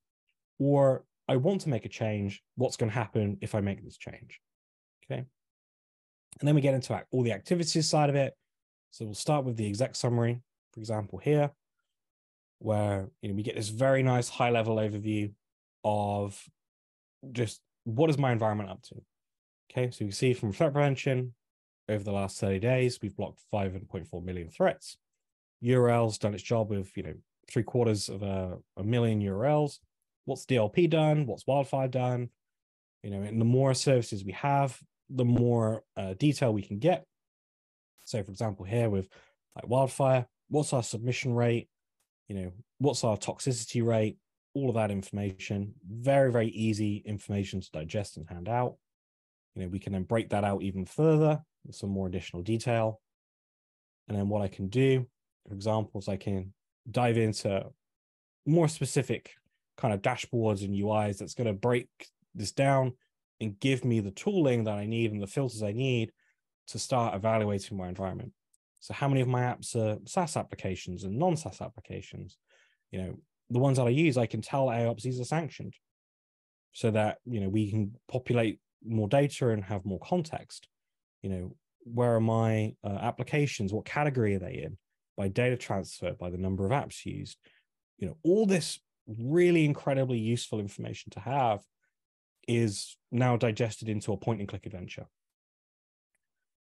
Or I want to make a change. What's going to happen if I make this change? Okay. And then we get into all the activities side of it. So we'll start with the exec summary, for example, here, where we get this very nice high-level overview of just what is my environment up to. Okay, so you can see from threat prevention, over the last 30 days, we've blocked 5.4 million threats. URLs done its job with 750,000 URLs. What's DLP done? What's Wildfire done? And the more services we have, the more detail we can get. So, for example, here with Wildfire, what's our submission rate? What's our toxicity rate? All of that information, very, very easy information to digest and hand out. We can then break that out even further with some more additional detail. And then what I can do, for example, is I can dive into more specific kind of dashboards and UIs that's going to break this down and give me the tooling that I need and the filters I need to start evaluating my environment. So how many of my apps are SaaS applications and non-SaaS applications? The ones that I use, I can tell AIOps these are sanctioned so that, we can populate more data and have more context. Where are my applications? What category are they in? By data transfer, by the number of apps used. All this really incredibly useful information to have is now digested into a point-and-click adventure.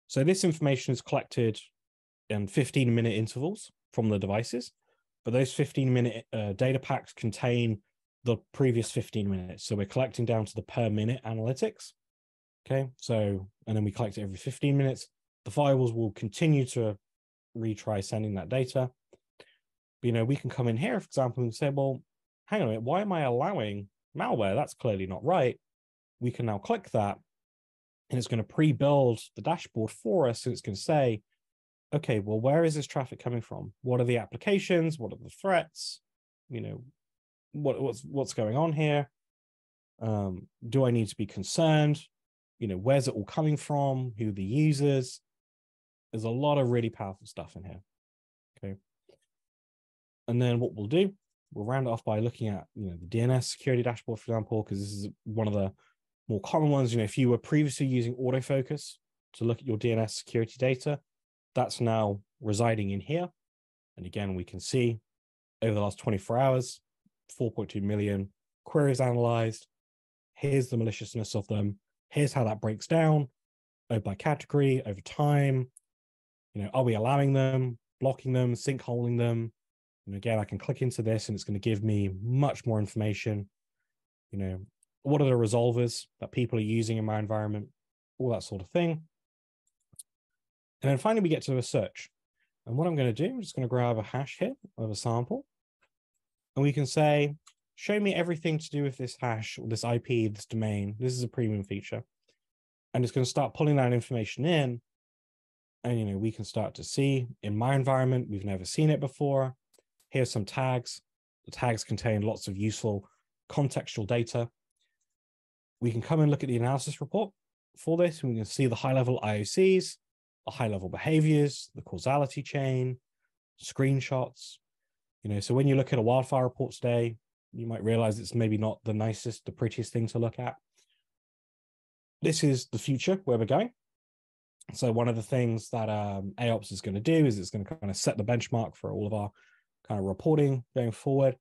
So this information is collected in 15-minute intervals from the devices, but those 15-minute data packs contain the previous 15 minutes. So we're collecting down to the per minute analytics. Okay, so, and then we collect it every 15 minutes. The firewalls will continue to retry sending that data. But, we can come in here, for example, and say, well, hang on a minute, why am I allowing malware? That's clearly not right. We can now click that, and it's going to pre-build the dashboard for us. And it's going to say, okay, well, where is this traffic coming from? What are the applications? What are the threats? What's going on here? Do I need to be concerned? Where's it all coming from? Who are the users? There's a lot of really powerful stuff in here. Okay. And then what we'll do, we'll round it off by looking at, the DNS security dashboard, for example, because this is one of the more common ones. If you were previously using autofocus to look at your DNS security data, that's now residing in here. And again, we can see over the last 24 hours, 4.2 million queries analyzed. Here's the maliciousness of them. Here's how that breaks down by category, over time. Are we allowing them, blocking them, sinkholing them? And again, I can click into this and it's going to give me much more information. What are the resolvers that people are using in my environment? All that sort of thing. And then finally, we get to a search. And what I'm going to do, I'm just going to grab a hash here of a sample. And we can say, show me everything to do with this hash, or this IP, this domain. This is a premium feature. And it's going to start pulling that information in. And, we can start to see in my environment, we've never seen it before. Here's some tags. The tags contain lots of useful contextual data. We can come and look at the analysis report for this. And we can see the high-level IOCs, the high-level behaviors, the causality chain, screenshots. So when you look at a wildfire report today, you might realize it's maybe not the nicest, the prettiest thing to look at. This is the future where we're going. So one of the things that AIOps is going to do is it's going to kind of set the benchmark for all of our kind of reporting going forward.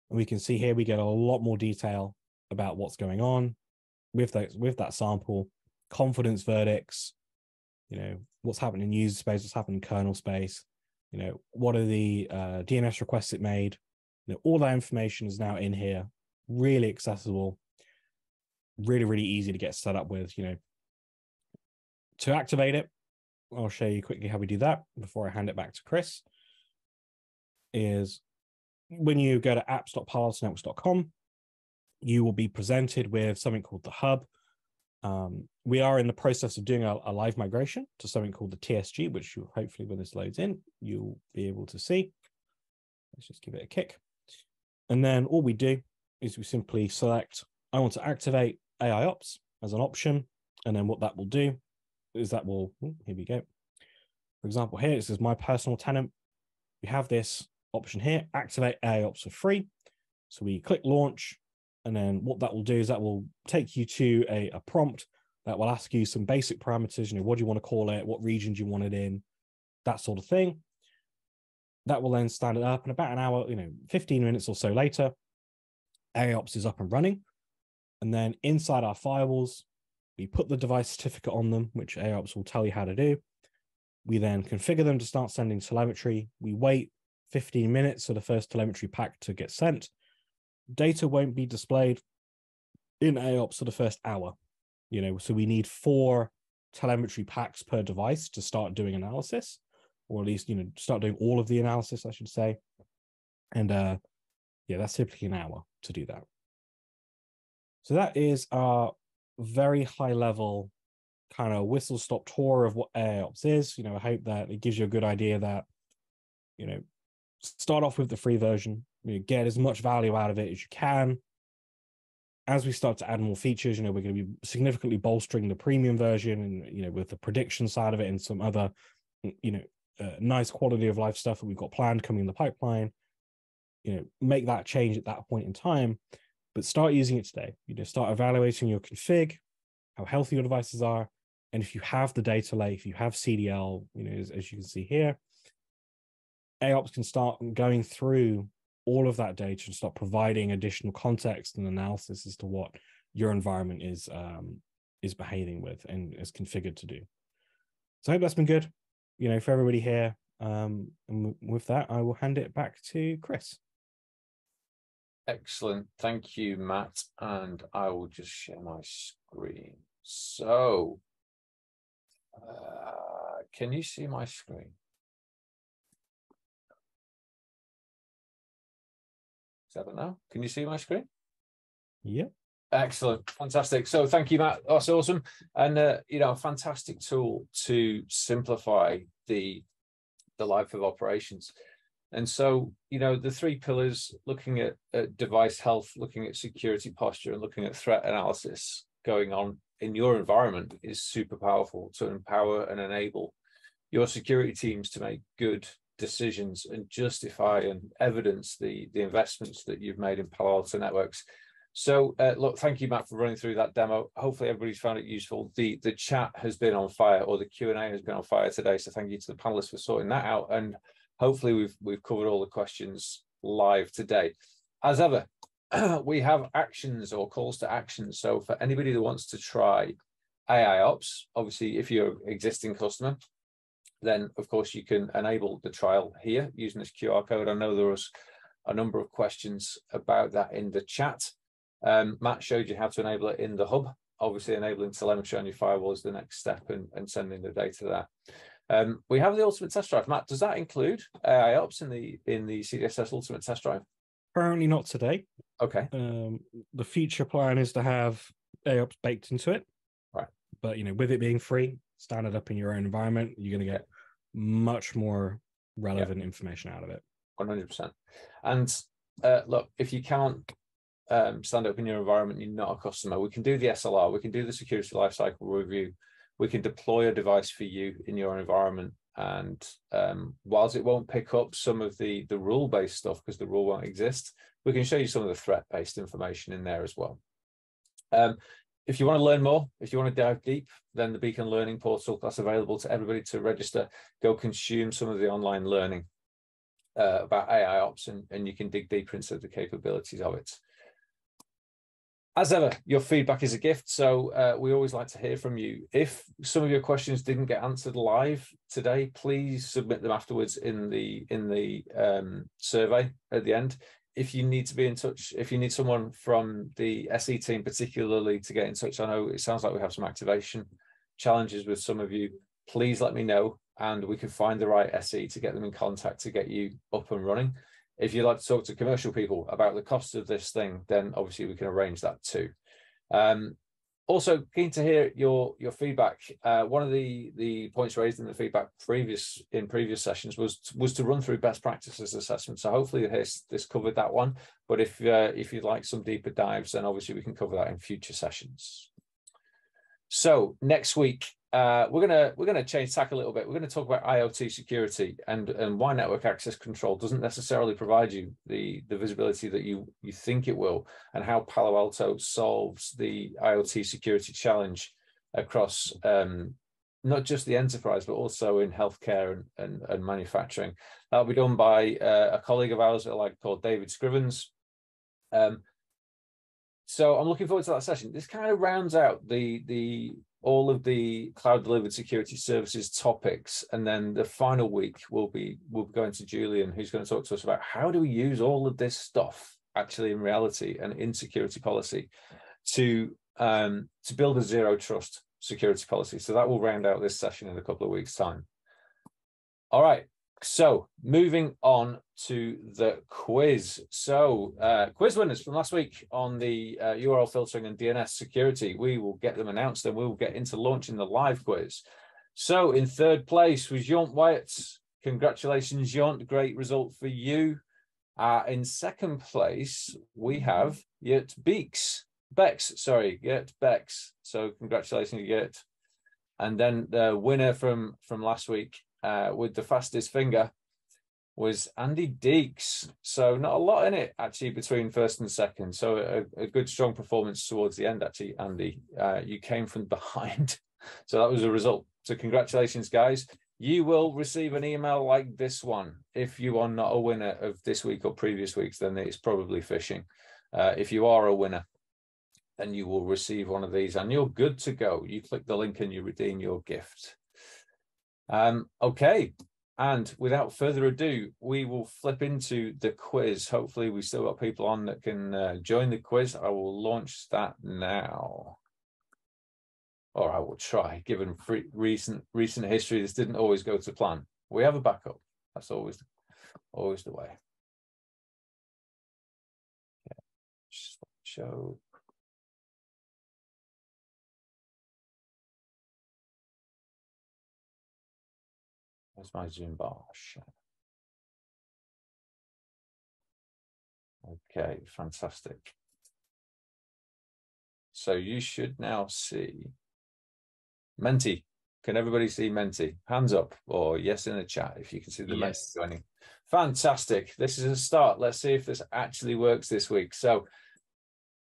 And we can see here we get a lot more detail about what's going on with that sample, confidence verdicts, what's happening in user space, what's happening in kernel space, what are the DNS requests it made. All that information is now in here, really accessible, really, really easy to get set up with. To activate it, I'll show you quickly how we do that before I hand it back to Chris, is when you go to apps.paloaltonetworks.com, you will be presented with something called the hub. We are in the process of doing a live migration to something called the TSG, which you hopefully, when this loads in, you'll be able to see. Let's just give it a kick. And then all we do is we simply select, I want to activate AIOps as an option. And then what that will do is that will, here we go. For example, here it says my personal tenant. We have this option here, activate AIOps for free. So we click launch. And then what that will do is that will take you to a prompt that will ask you some basic parameters. What do you want to call it? What region do you want it in? That sort of thing. That will then stand it up. And about an hour, 15 minutes or so later, AIOps is up and running. And then inside our firewalls, we put the device certificate on them, which AIOps will tell you how to do. We then configure them to start sending telemetry. We wait 15 minutes for the first telemetry pack to get sent. Data won't be displayed in AIOps for the first hour. So we need 4 telemetry packs per device to start doing analysis, or at least, start doing all of the analysis, I should say. And that's typically an hour to do that. So that is our very high level kind of whistle-stop tour of what AIOps is. I hope that it gives you a good idea that, start off with the free version, get as much value out of it as you can. As we start to add more features, we're going to be significantly bolstering the premium version, and with the prediction side of it and some other, nice quality of life stuff that we've got planned coming in the pipeline. Make that change at that point in time, but start using it today. Start evaluating your config, how healthy your devices are, and if you have the data lake, if you have CDL, as you can see here, AIOps can start going through all of that data and start providing additional context and analysis as to what your environment is behaving with and is configured to do. So I hope that's been good, for everybody here. And with that, I will hand it back to Chris. Excellent. Thank you, Matt. And I will just share my screen. So, can you see my screen? Is that now? Can you see my screen? Yeah. Excellent. Fantastic. So thank you, Matt. That's awesome. And, a fantastic tool to simplify the life of operations. And so, the three pillars, looking at device health, looking at security posture, and looking at threat analysis going on in your environment is super powerful to empower and enable your security teams to make good decisions and justify and evidence the investments that you've made in Palo Alto Networks. So, look, thank you, Matt, for running through that demo. Hopefully everybody's found it useful. The chat has been on fire, or the Q&A has been on fire today. So thank you to the panelists for sorting that out. And hopefully we've covered all the questions live today. As ever, we have actions or calls to action. So for anybody that wants to try AIOps, obviously, if you're an existing customer, then of course you can enable the trial here using this QR code. I know there was a number of questions about that in the chat. Matt showed you how to enable it in the hub. Obviously, enabling telemetry on your firewall is the next step, and sending the data there. We have the Ultimate Test Drive. Matt, does that include AIOps in the CDSS Ultimate Test Drive? Currently not today. Okay. The future plan is to have AIOps baked into it. Right. But with it being free, stand it up in your own environment, you're going to get much more relevant information out of it. 100%. And look, if you can't stand up in your environment, you're not a customer, we can do the SLR, we can do the security lifecycle review, we can deploy a device for you in your environment. And whilst it won't pick up some of the rule-based stuff because the rule won't exist, we can show you some of the threat-based information in there as well. If you want to learn more, if you want to dive deep, then the Beacon Learning Portal, that's available to everybody to register. Go consume some of the online learning about AIOps, and you can dig deeper into the capabilities of it. As ever, your feedback is a gift, so we always like to hear from you. If some of your questions didn't get answered live today, please submit them afterwards in the survey at the end. If you need to be in touch, if you need someone from the SE team particularly to get in touch, I know it sounds like we have some activation challenges with some of you, please let me know and we can find the right SE to get them in contact to get you up and running. If you'd like to talk to commercial people about the cost of this thing, then obviously we can arrange that too. Also, keen to hear your feedback. One of the points raised in the feedback in previous sessions was to run through best practices assessment. So hopefully this covered that one. But if you'd like some deeper dives, then obviously we can cover that in future sessions. So next week, we're gonna change tack a little bit. We're going to talk about IoT security and why network access control doesn't necessarily provide you the visibility that you think it will, and how Palo Alto solves the IoT security challenge across not just the enterprise but also in healthcare and manufacturing. That'll be done by a colleague of ours called David Scrivens. So I'm looking forward to that session. This kind of rounds out all of the cloud delivered security services topics, and then the final week we'll be going to Julian, who's going to talk to us about how do we use all of this stuff actually in reality and in security policy to build a zero trust security policy. So that will round out this session in a couple of weeks' time. All right, So moving on to the quiz. So quiz winners from last week on the URL filtering and DNS security, we will get them announced and we will get into launching the live quiz. So in third place was Jaunt Wyatt. Congratulations, Jaunt. Great result for you. In second place, we have Yurt Bex. So congratulations, Yurt. And then the winner from last week with the fastest finger was Andy Deeks. So not a lot in it actually between first and second. So a good strong performance towards the end actually, Andy. You came from behind. So that was a result. So congratulations, guys. You will receive an email like this one. If you are not a winner of this week or previous weeks, then it's probably phishing. If you are a winner, then you will receive one of these and you're good to go. You click the link and you redeem your gift. Okay. And without further ado, we will flip into the quiz. Hopefully we've still got people on that can join the quiz. I will launch that now. Or I will try, given recent history, this didn't always go to plan. We have a backup. That's always the way. Yeah. Just show. There's my Zoom bar. Okay, fantastic. So you should now see Menti. Can everybody see Menti? Hands up or yes in the chat if you can see the yes. Menti joining. Fantastic. This is a start. Let's see if this actually works this week. So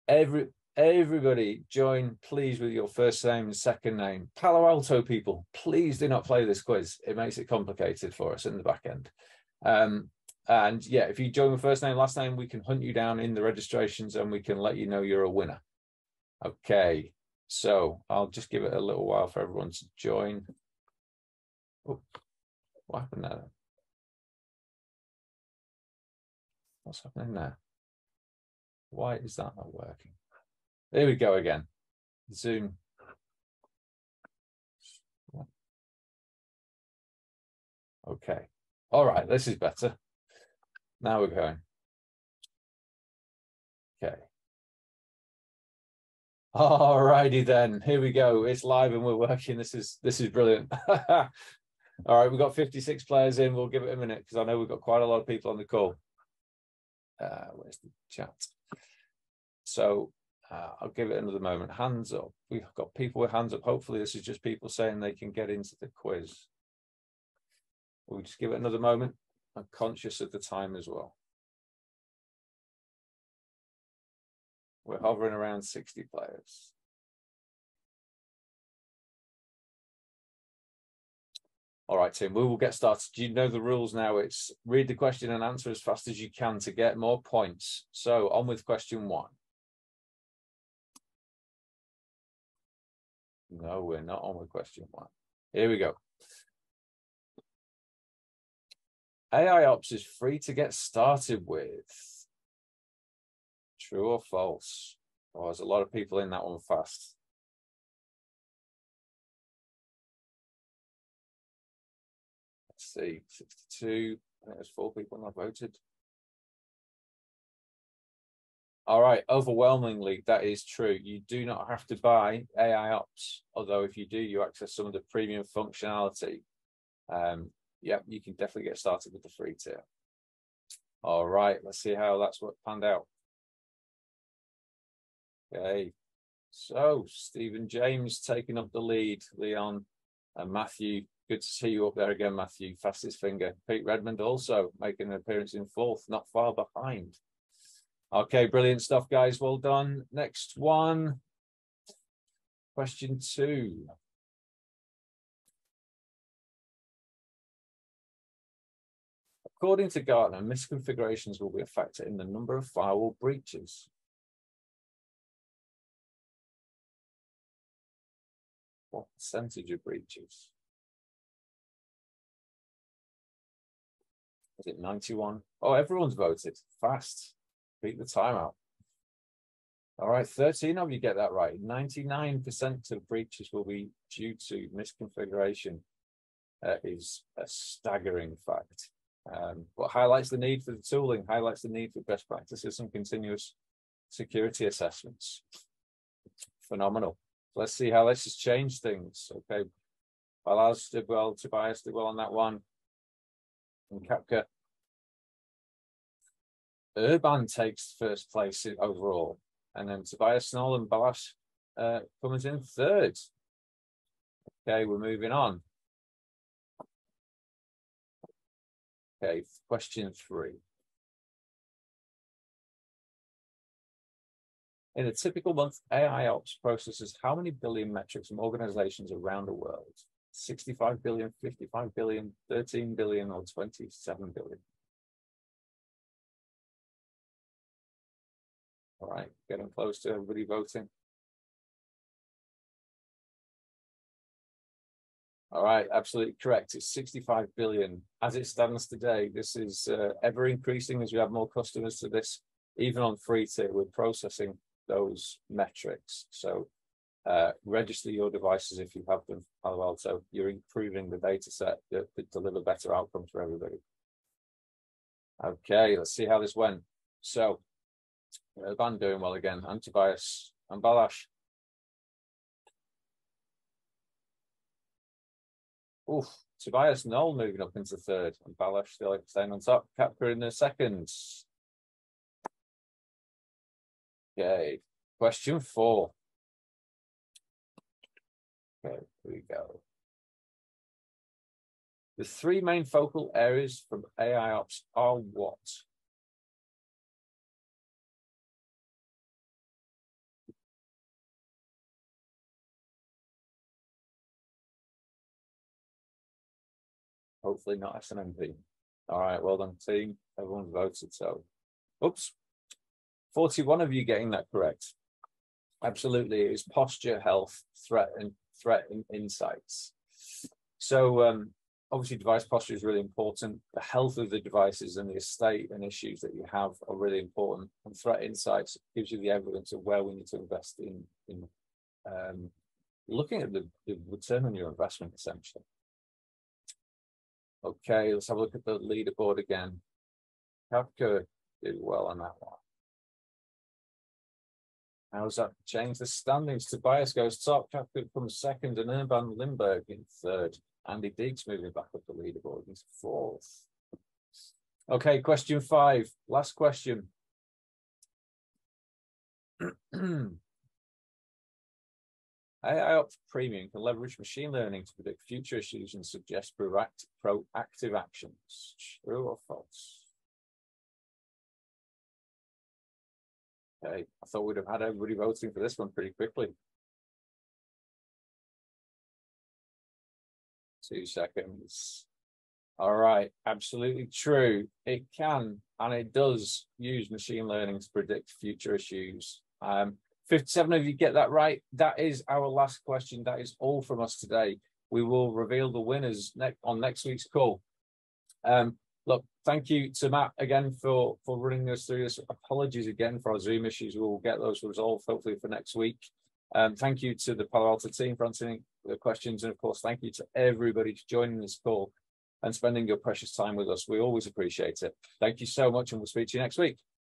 everybody join, please, with your first name and second name. Palo Alto people, please do not play this quiz. It makes it complicated for us in the back end. And yeah, if you join with first name, last name, we can hunt you down in the registrations and we can let you know you're a winner. Okay. So I'll just give it a little while for everyone to join. Oh, what happened there? What's happening there? Why is that not working? There we go again. Zoom. Okay. All right, this is better. Now we're going. Okay. All righty then. Here we go. It's live and we're working. This is brilliant. All right, we've got 56 players in. We'll give it a minute because I know we've got quite a lot of people on the call. Where's the chat? So I'll give it another moment. Hands up. We've got people with hands up. Hopefully this is just people saying they can get into the quiz. We'll just give it another moment. I'm conscious of the time as well. We're hovering around 60 players. All right, Tim, we will get started. Do you know the rules now? It's read the question and answer as fast as you can to get more points. So on with question one. No, we're not on with question one. Here we go. AIOps is free to get started with. True or false? Oh, there's a lot of people in that one fast. Let's see, 62. I think there's 4 people not voted. All right, overwhelmingly, that is true. You do not have to buy AIOps, although if you do, you access some of the premium functionality. Yeah, you can definitely get started with the free tier. All right, let's see how that's what panned out. Okay, so Stephen James taking up the lead, Leon and Matthew. Good to see you up there again, Matthew. Fastest finger. Pete Redmond also making an appearance in 4th, not far behind. Okay, brilliant stuff, guys. Well done. Next one. Question 2. According to Gartner, misconfigurations will be a factor in the number of firewall breaches. What percentage of breaches? Is it 91? Oh, everyone's voted. Fast. Beat the timeout. All right, 13 of you get that right. 99% of breaches will be due to misconfiguration. is a staggering fact. But highlights the need for the tooling, highlights the need for best practices and continuous security assessments. Phenomenal. Let's see how this has changed things. Okay, Balaz did well, Tobias did well on that one. And Kapka. Urban takes first place overall, and then Tobias Snoll and Balaz comes in third. Okay, we're moving on. Okay, question 3. In a typical month, AIOps processes how many billion metrics from organizations around the world? 65 billion, 55 billion, 13 billion, or 27 billion? All right, getting close to everybody voting. All right, absolutely correct. It's 65 billion. As it stands today, this is ever increasing as we have more customers to this. Even on free tier, we're processing those metrics. So register your devices if you have them. So you're improving the data set that deliver better outcomes for everybody. Okay, let's see how this went. So Van doing well again, and Tobias and Balazs. Oof, Tobias Knoll moving up into third, and Balazs still staying on top. Kapka in the second. Okay, question 4. Okay, here we go. The 3 main focal areas from AIOps are what? Hopefully not SNMP. All right, well done, team. Everyone's voted, so. Oops. 41 of you getting that correct. Absolutely, it is posture, health, threat, and insights. So obviously device posture is really important. The health of the devices and the estate and issues that you have are really important. And threat insights gives you the evidence of where we need to invest in looking at the return on your investment, essentially. Okay, let's have a look at the leaderboard again. Kapka did well on that one. How does that change the standings? Tobias goes top, Kapka comes second, and Urban Limburg in third. Andy Deeks moving back up the leaderboard, he's fourth. Okay, question 5, last question. AIOps Premium can leverage machine learning to predict future issues and suggest proactive actions. True or false? Okay, I thought we'd have had everybody voting for this one pretty quickly. 2 seconds. All right, absolutely true. It can, and it does use machine learning to predict future issues. 57 of you get that right. That is our last question. That is all from us today. We will reveal the winners on next week's call. Look, thank you to Matt again for running us through this. Apologies again for our Zoom issues. We will get those resolved hopefully for next week. Thank you to the Palo Alto team for answering the questions. And of course, thank you to everybody for joining this call and spending your precious time with us. We always appreciate it. Thank you so much, and we'll speak to you next week.